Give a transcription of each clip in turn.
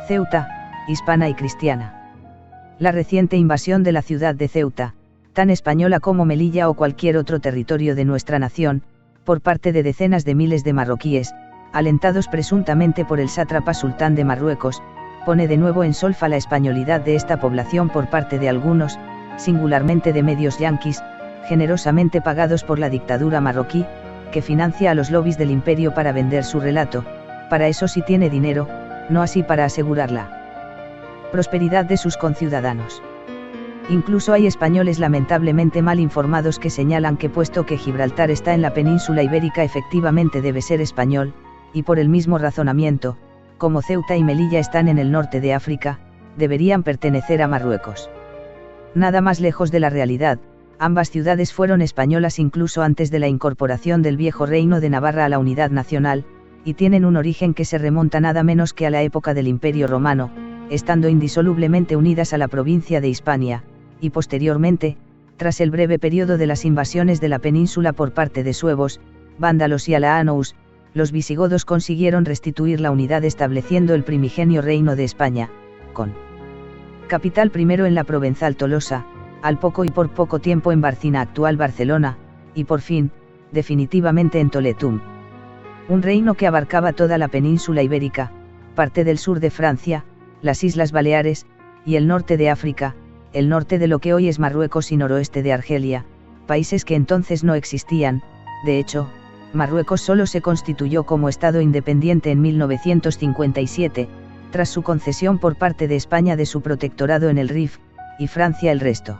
Ceuta, hispana y cristiana. La reciente invasión de la ciudad de Ceuta, tan española como Melilla o cualquier otro territorio de nuestra nación, por parte de decenas de miles de marroquíes, alentados presuntamente por el sátrapa sultán de Marruecos, pone de nuevo en solfa la españolidad de esta población por parte de algunos, singularmente de medios yanquis, generosamente pagados por la dictadura marroquí, que financia a los lobbies del imperio para vender su relato, para eso sí tiene dinero, no así para asegurar la prosperidad de sus conciudadanos. Incluso hay españoles lamentablemente mal informados que señalan que puesto que Gibraltar está en la península ibérica efectivamente debe ser español, y por el mismo razonamiento, como Ceuta y Melilla están en el norte de África, deberían pertenecer a Marruecos. Nada más lejos de la realidad, ambas ciudades fueron españolas incluso antes de la incorporación del viejo reino de Navarra a la unidad nacional, y tienen un origen que se remonta nada menos que a la época del Imperio Romano, estando indisolublemente unidas a la provincia de Hispania, y posteriormente, tras el breve periodo de las invasiones de la península por parte de suevos, vándalos y alaánous, los visigodos consiguieron restituir la unidad estableciendo el primigenio reino de España, con capital primero en la provenzal Tolosa, al poco y por poco tiempo en Barcina, actual Barcelona, y por fin, definitivamente en Toletum. Un reino que abarcaba toda la península ibérica, parte del sur de Francia, las Islas Baleares, y el norte de África, el norte de lo que hoy es Marruecos y noroeste de Argelia, países que entonces no existían. De hecho, Marruecos solo se constituyó como Estado independiente en 1957, tras su concesión por parte de España de su protectorado en el Rif, y Francia el resto.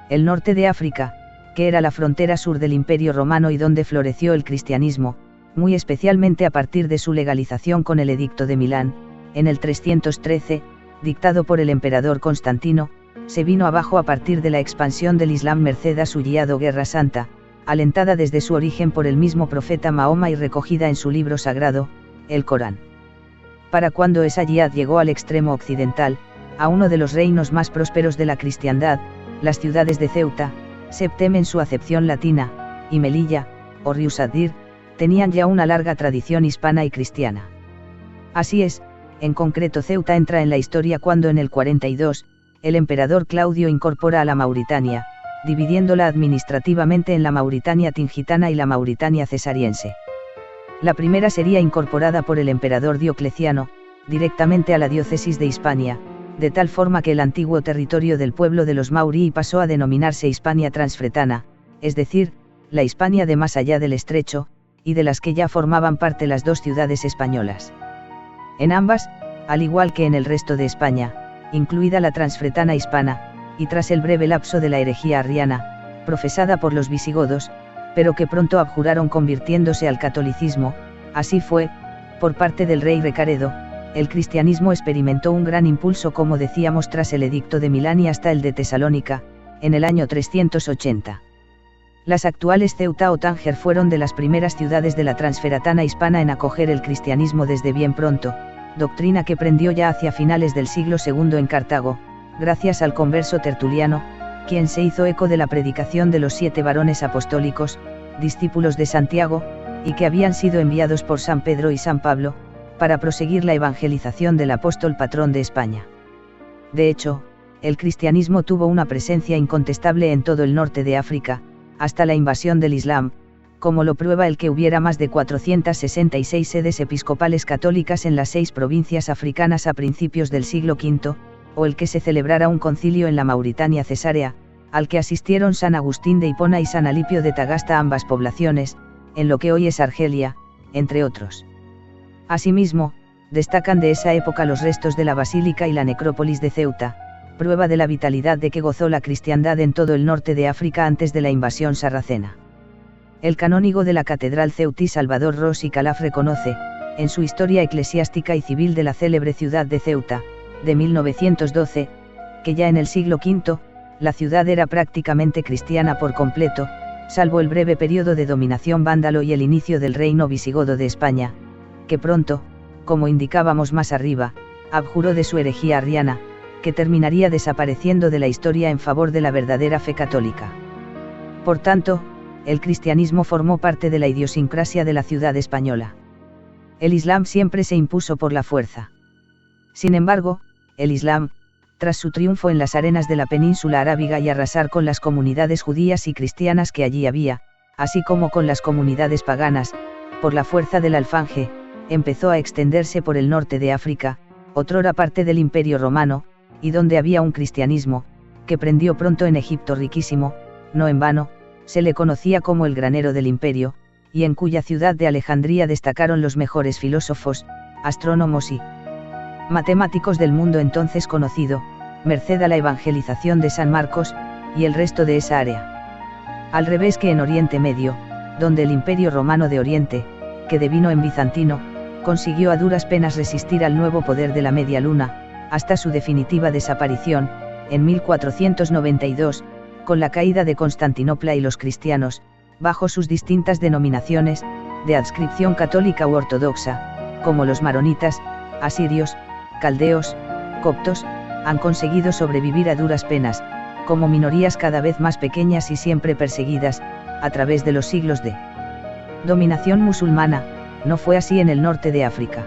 El norte de África, que era la frontera sur del Imperio Romano y donde floreció el cristianismo, muy especialmente a partir de su legalización con el Edicto de Milán, en el 313, dictado por el emperador Constantino, se vino abajo a partir de la expansión del Islam merced a su guiado Guerra Santa, alentada desde su origen por el mismo profeta Mahoma y recogida en su libro sagrado, el Corán. Para cuando esa yihad llegó al extremo occidental, a uno de los reinos más prósperos de la cristiandad, las ciudades de Ceuta, Septem en su acepción latina, y Melilla, o Riusadir, tenían ya una larga tradición hispana y cristiana. Así es, en concreto Ceuta entra en la historia cuando en el 42, el emperador Claudio incorpora a la Mauritania, dividiéndola administrativamente en la Mauritania tingitana y la Mauritania cesariense. La primera sería incorporada por el emperador Diocleciano, directamente a la diócesis de Hispania, de tal forma que el antiguo territorio del pueblo de los Maurí pasó a denominarse Hispania Transfretana, es decir, la Hispania de más allá del estrecho, y de las que ya formaban parte las dos ciudades españolas. En ambas, al igual que en el resto de España, incluida la Transfretana hispana, y tras el breve lapso de la herejía arriana, profesada por los visigodos, pero que pronto abjuraron convirtiéndose al catolicismo, así fue, por parte del rey Recaredo, el cristianismo experimentó un gran impulso como decíamos tras el Edicto de Milán y hasta el de Tesalónica, en el año 380. Las actuales Ceuta o Tánger fueron de las primeras ciudades de la Transferatana hispana en acoger el cristianismo desde bien pronto, doctrina que prendió ya hacia finales del siglo II en Cartago, gracias al converso Tertuliano, quien se hizo eco de la predicación de los 7 varones apostólicos, discípulos de Santiago, y que habían sido enviados por San Pedro y San Pablo, para proseguir la evangelización del apóstol patrón de España. De hecho, el cristianismo tuvo una presencia incontestable en todo el norte de África, hasta la invasión del Islam, como lo prueba el que hubiera más de 466 sedes episcopales católicas en las 6 provincias africanas a principios del siglo V, o el que se celebrara un concilio en la Mauritania cesárea, al que asistieron San Agustín de Hipona y San Alipio de Tagasta, ambas poblaciones, en lo que hoy es Argelia, entre otros. Asimismo, destacan de esa época los restos de la basílica y la necrópolis de Ceuta, prueba de la vitalidad de que gozó la cristiandad en todo el norte de África antes de la invasión sarracena. El canónigo de la catedral ceutí Salvador Ros y Calaf reconoce, en su Historia eclesiástica y civil de la célebre ciudad de Ceuta, de 1912, que ya en el siglo V, la ciudad era prácticamente cristiana por completo, salvo el breve periodo de dominación vándalo y el inicio del reino visigodo de España, que pronto, como indicábamos más arriba, abjuró de su herejía arriana, que terminaría desapareciendo de la historia en favor de la verdadera fe católica. Por tanto, el cristianismo formó parte de la idiosincrasia de la ciudad española. El Islam siempre se impuso por la fuerza. Sin embargo, el Islam, tras su triunfo en las arenas de la península arábiga y arrasar con las comunidades judías y cristianas que allí había, así como con las comunidades paganas, por la fuerza del alfanje, empezó a extenderse por el norte de África, otrora parte del Imperio Romano, y donde había un cristianismo, que prendió pronto en Egipto riquísimo, no en vano, se le conocía como el granero del imperio, y en cuya ciudad de Alejandría destacaron los mejores filósofos, astrónomos y matemáticos del mundo entonces conocido, merced a la evangelización de San Marcos, y el resto de esa área. Al revés que en Oriente Medio, donde el Imperio Romano de Oriente, que devino en bizantino, consiguió a duras penas resistir al nuevo poder de la Media Luna, hasta su definitiva desaparición, en 1492, con la caída de Constantinopla y los cristianos, bajo sus distintas denominaciones, de adscripción católica u ortodoxa, como los maronitas, asirios, caldeos, coptos, han conseguido sobrevivir a duras penas, como minorías cada vez más pequeñas y siempre perseguidas, a través de los siglos de dominación musulmana. No fue así en el norte de África.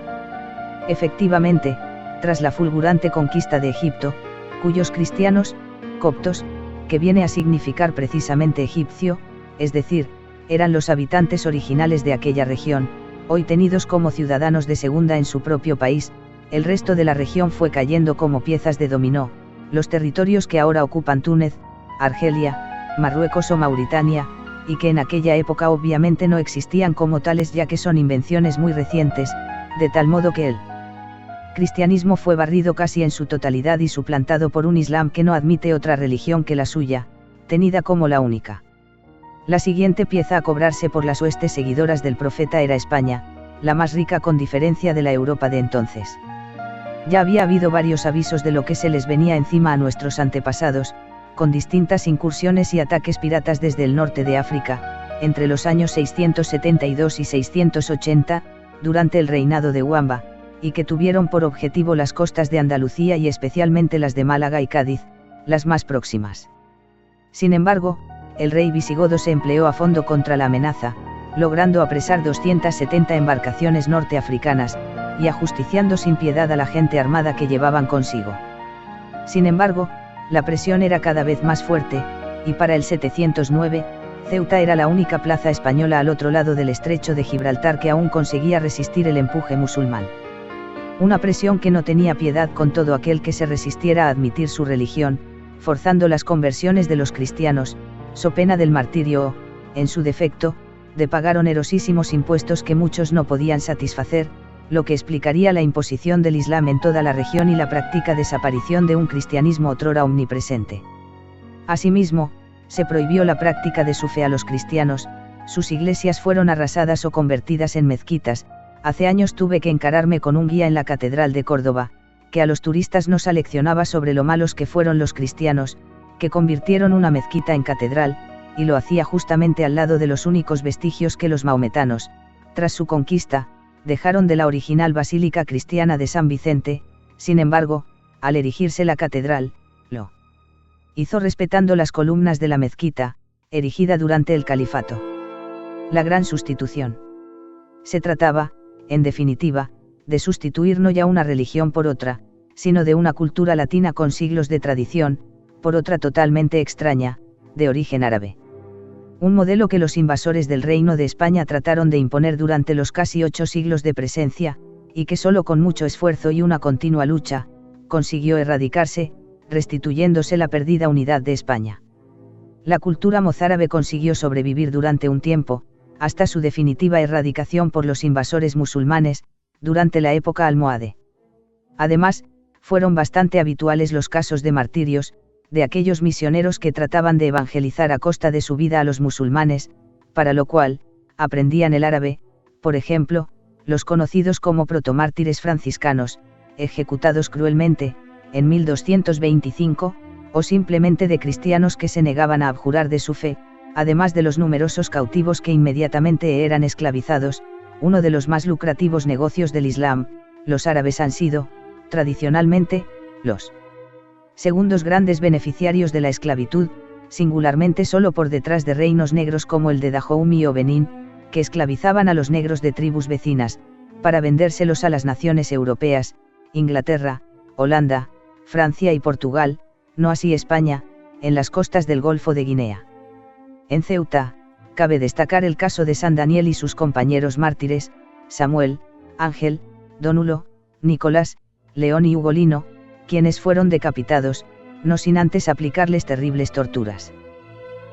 Efectivamente, tras la fulgurante conquista de Egipto, cuyos cristianos, coptos, que viene a significar precisamente egipcio, es decir, eran los habitantes originales de aquella región, hoy tenidos como ciudadanos de segunda en su propio país, el resto de la región fue cayendo como piezas de dominó, los territorios que ahora ocupan Túnez, Argelia, Marruecos o Mauritania, y que en aquella época obviamente no existían como tales ya que son invenciones muy recientes, de tal modo que el cristianismo fue barrido casi en su totalidad y suplantado por un Islam que no admite otra religión que la suya, tenida como la única. La siguiente pieza a cobrarse por las huestes seguidoras del profeta era España, la más rica con diferencia de la Europa de entonces. Ya había habido varios avisos de lo que se les venía encima a nuestros antepasados, con distintas incursiones y ataques piratas desde el norte de África, entre los años 672 y 680, durante el reinado de Wamba, y que tuvieron por objetivo las costas de Andalucía y especialmente las de Málaga y Cádiz, las más próximas. Sin embargo, el rey visigodo se empleó a fondo contra la amenaza, logrando apresar 270 embarcaciones norteafricanas, y ajusticiando sin piedad a la gente armada que llevaban consigo. Sin embargo, la presión era cada vez más fuerte, y para el 709, Ceuta era la única plaza española al otro lado del estrecho de Gibraltar que aún conseguía resistir el empuje musulmán. Una presión que no tenía piedad con todo aquel que se resistiera a admitir su religión, forzando las conversiones de los cristianos, so pena del martirio o, en su defecto, de pagar onerosísimos impuestos que muchos no podían satisfacer, lo que explicaría la imposición del Islam en toda la región y la práctica desaparición de un cristianismo otrora omnipresente. Asimismo, se prohibió la práctica de su fe a los cristianos, sus iglesias fueron arrasadas o convertidas en mezquitas. Hace años tuve que encararme con un guía en la Catedral de Córdoba, que a los turistas nos aleccionaba sobre lo malos que fueron los cristianos, que convirtieron una mezquita en catedral, y lo hacía justamente al lado de los únicos vestigios que los maometanos, tras su conquista, dejaron de la original basílica cristiana de San Vicente. Sin embargo, al erigirse la catedral, lo hizo respetando las columnas de la mezquita, erigida durante el califato. La gran sustitución. Se trataba, en definitiva, de sustituir no ya una religión por otra, sino de una cultura latina con siglos de tradición, por otra totalmente extraña, de origen árabe. Un modelo que los invasores del Reino de España trataron de imponer durante los casi 8 siglos de presencia, y que solo con mucho esfuerzo y una continua lucha, consiguió erradicarse, restituyéndose la perdida unidad de España. La cultura mozárabe consiguió sobrevivir durante un tiempo, hasta su definitiva erradicación por los invasores musulmanes, durante la época almohade. Además, fueron bastante habituales los casos de martirios, de aquellos misioneros que trataban de evangelizar a costa de su vida a los musulmanes, para lo cual, aprendían el árabe, por ejemplo, los conocidos como protomártires franciscanos, ejecutados cruelmente, en 1225, o simplemente de cristianos que se negaban a abjurar de su fe, además de los numerosos cautivos que inmediatamente eran esclavizados. Uno de los más lucrativos negocios del Islam, los árabes han sido, tradicionalmente, los segundos grandes beneficiarios de la esclavitud, singularmente solo por detrás de reinos negros como el de Dahomey o Benín, que esclavizaban a los negros de tribus vecinas, para vendérselos a las naciones europeas, Inglaterra, Holanda, Francia y Portugal, no así España, en las costas del Golfo de Guinea. En Ceuta, cabe destacar el caso de San Daniel y sus compañeros mártires, Samuel, Ángel, Dónulo, Nicolás, León y Ugolino, quienes fueron decapitados, no sin antes aplicarles terribles torturas.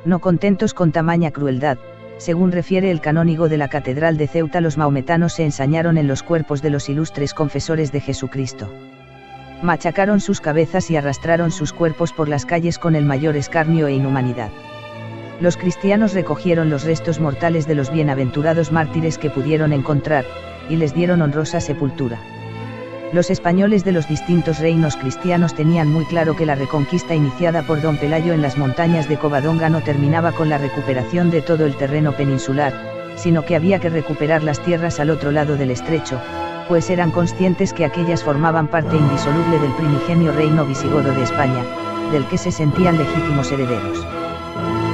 No contentos con tamaña crueldad, según refiere el canónigo de la Catedral de Ceuta, los maometanos se ensañaron en los cuerpos de los ilustres confesores de Jesucristo. Machacaron sus cabezas y arrastraron sus cuerpos por las calles con el mayor escarnio e inhumanidad. Los cristianos recogieron los restos mortales de los bienaventurados mártires que pudieron encontrar, y les dieron honrosa sepultura. Los españoles de los distintos reinos cristianos tenían muy claro que la reconquista iniciada por don Pelayo en las montañas de Covadonga no terminaba con la recuperación de todo el terreno peninsular, sino que había que recuperar las tierras al otro lado del estrecho, pues eran conscientes que aquellas formaban parte indisoluble del primigenio reino visigodo de España, del que se sentían legítimos herederos.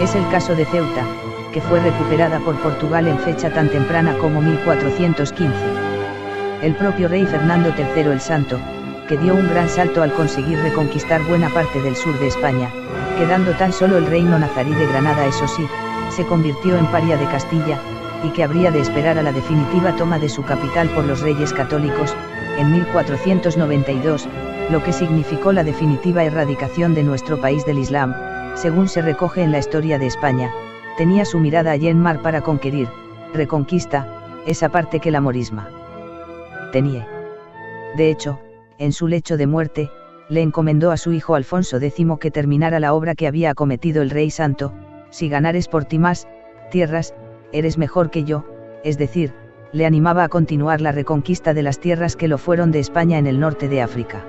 Es el caso de Ceuta, que fue recuperada por Portugal en fecha tan temprana como 1415. El propio rey Fernando III el Santo, que dio un gran salto al conseguir reconquistar buena parte del sur de España, quedando tan solo el reino nazarí de Granada, eso sí, se convirtió en paria de Castilla, y que habría de esperar a la definitiva toma de su capital por los reyes católicos, en 1492, lo que significó la definitiva erradicación de nuestro país del Islam, según se recoge en la historia de España. Tenía su mirada allí en mar para conquerir, reconquista, esa parte que la morisma tenía. De hecho, en su lecho de muerte, le encomendó a su hijo Alfonso X que terminara la obra que había acometido el rey santo: si ganares por ti más tierras, eres mejor que yo, es decir, le animaba a continuar la reconquista de las tierras que lo fueron de España en el norte de África.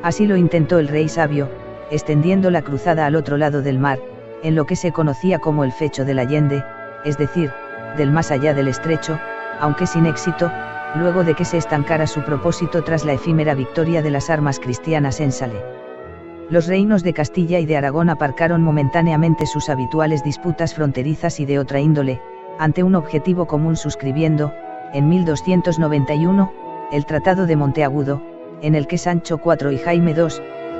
Así lo intentó el rey sabio, extendiendo la cruzada al otro lado del mar, en lo que se conocía como el Fecho del Allende, es decir, del más allá del estrecho, aunque sin éxito, luego de que se estancara su propósito tras la efímera victoria de las armas cristianas en Sale. Los reinos de Castilla y de Aragón aparcaron momentáneamente sus habituales disputas fronterizas y de otra índole, ante un objetivo común, suscribiendo, en 1291, el Tratado de Monteagudo, en el que Sancho IV y Jaime II,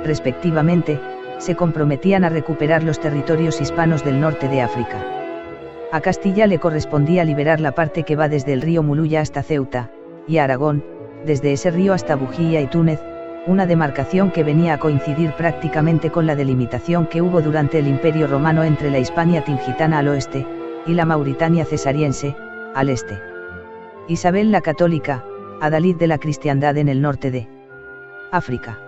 respectivamente, se comprometían a recuperar los territorios hispanos del norte de África. A Castilla le correspondía liberar la parte que va desde el río Muluya hasta Ceuta, y a Aragón, desde ese río hasta Bujía y Túnez, una demarcación que venía a coincidir prácticamente con la delimitación que hubo durante el Imperio Romano entre la Hispania tingitana al oeste, y la Mauritania cesariense, al este. Isabel la Católica, adalid de la cristiandad en el norte de África.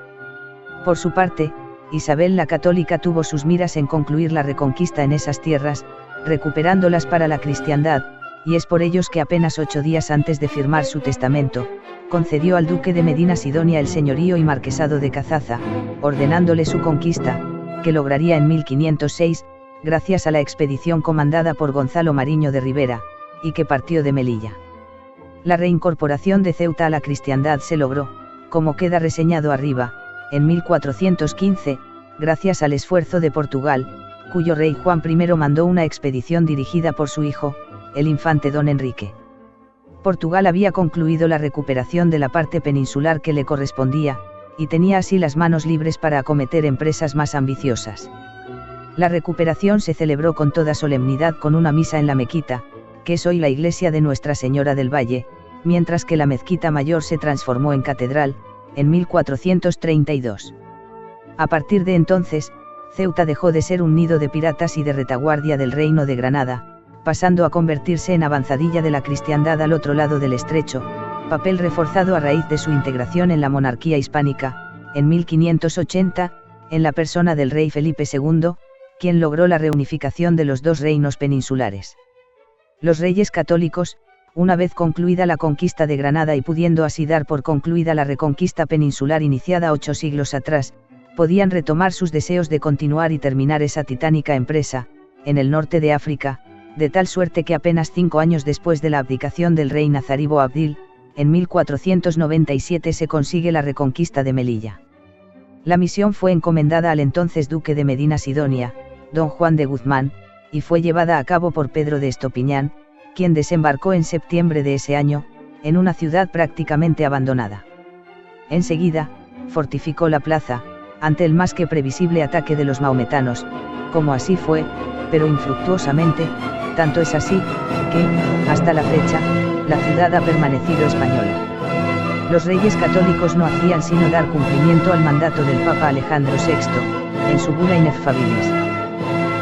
Por su parte, Isabel la Católica tuvo sus miras en concluir la reconquista en esas tierras, recuperándolas para la cristiandad, y es por ellos que apenas 8 días antes de firmar su testamento, concedió al duque de Medina Sidonia el señorío y marquesado de Cazaza, ordenándole su conquista, que lograría en 1506, gracias a la expedición comandada por Gonzalo Mariño de Rivera, y que partió de Melilla. La reincorporación de Ceuta a la cristiandad se logró, como queda reseñado arriba, en 1415, gracias al esfuerzo de Portugal, cuyo rey Juan I mandó una expedición dirigida por su hijo, el infante don Enrique. Portugal había concluido la recuperación de la parte peninsular que le correspondía, y tenía así las manos libres para acometer empresas más ambiciosas. La recuperación se celebró con toda solemnidad con una misa en la mezquita, que es hoy la iglesia de Nuestra Señora del Valle, mientras que la mezquita mayor se transformó en catedral, en 1432. A partir de entonces, Ceuta dejó de ser un nido de piratas y de retaguardia del reino de Granada, pasando a convertirse en avanzadilla de la cristiandad al otro lado del estrecho, papel reforzado a raíz de su integración en la monarquía hispánica, en 1580, en la persona del rey Felipe II, quien logró la reunificación de los dos reinos peninsulares. Los reyes católicos, una vez concluida la conquista de Granada y pudiendo así dar por concluida la reconquista peninsular iniciada 8 siglos atrás, podían retomar sus deseos de continuar y terminar esa titánica empresa, en el norte de África, de tal suerte que apenas 5 años después de la abdicación del rey nazarí Boabdil, en 1497 se consigue la reconquista de Melilla. La misión fue encomendada al entonces duque de Medina Sidonia, don Juan de Guzmán, y fue llevada a cabo por Pedro de Estopiñán, quien desembarcó en septiembre de ese año, en una ciudad prácticamente abandonada. Enseguida, fortificó la plaza, ante el más que previsible ataque de los maometanos, como así fue, pero infructuosamente, tanto es así, que, hasta la fecha, la ciudad ha permanecido española. Los reyes católicos no hacían sino dar cumplimiento al mandato del Papa Alejandro VI, en su bula Ineffabilis.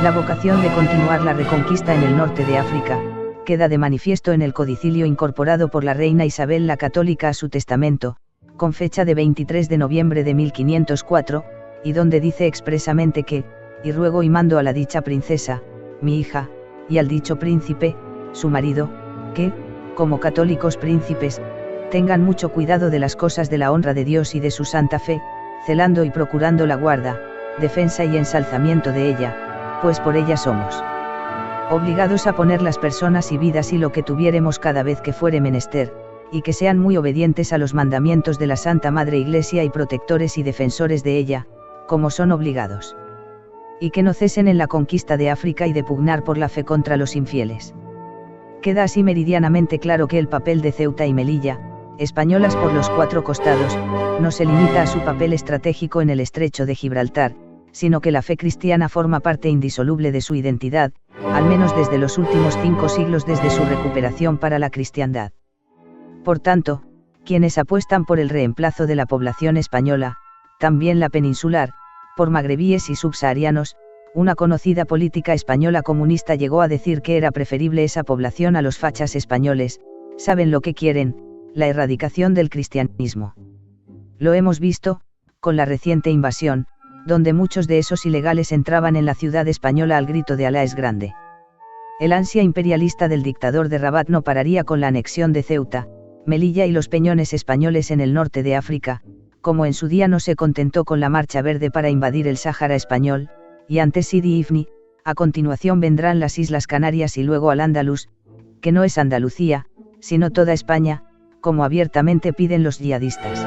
La vocación de continuar la reconquista en el norte de África, queda de manifiesto en el codicilio incorporado por la reina Isabel la Católica a su testamento, con fecha de 23 de noviembre de 1504, y donde dice expresamente que, y ruego y mando a la dicha princesa, mi hija, y al dicho príncipe, su marido, que, como católicos príncipes, tengan mucho cuidado de las cosas de la honra de Dios y de su santa fe, celando y procurando la guarda, defensa y ensalzamiento de ella, pues por ella somos obligados a poner las personas y vidas y lo que tuviéremos cada vez que fuere menester, y que sean muy obedientes a los mandamientos de la Santa Madre Iglesia y protectores y defensores de ella, como son obligados. Y que no cesen en la conquista de África y de pugnar por la fe contra los infieles. Queda así meridianamente claro que el papel de Ceuta y Melilla, españolas por los cuatro costados, no se limita a su papel estratégico en el estrecho de Gibraltar, sino que la fe cristiana forma parte indisoluble de su identidad, al menos desde los últimos 5 siglos desde su recuperación para la cristiandad. Por tanto, quienes apuestan por el reemplazo de la población española, también la peninsular, por magrebíes y subsaharianos, una conocida política española comunista llegó a decir que era preferible esa población a los fachas españoles, saben lo que quieren, la erradicación del cristianismo. Lo hemos visto, con la reciente invasión, donde muchos de esos ilegales entraban en la ciudad española al grito de Alá es grande. El ansia imperialista del dictador de Rabat no pararía con la anexión de Ceuta, Melilla y los peñones españoles en el norte de África, como en su día no se contentó con la Marcha Verde para invadir el Sáhara español, y antes Sidi Ifni, a continuación vendrán las Islas Canarias y luego Al-Ándalus, que no es Andalucía, sino toda España, como abiertamente piden los yihadistas.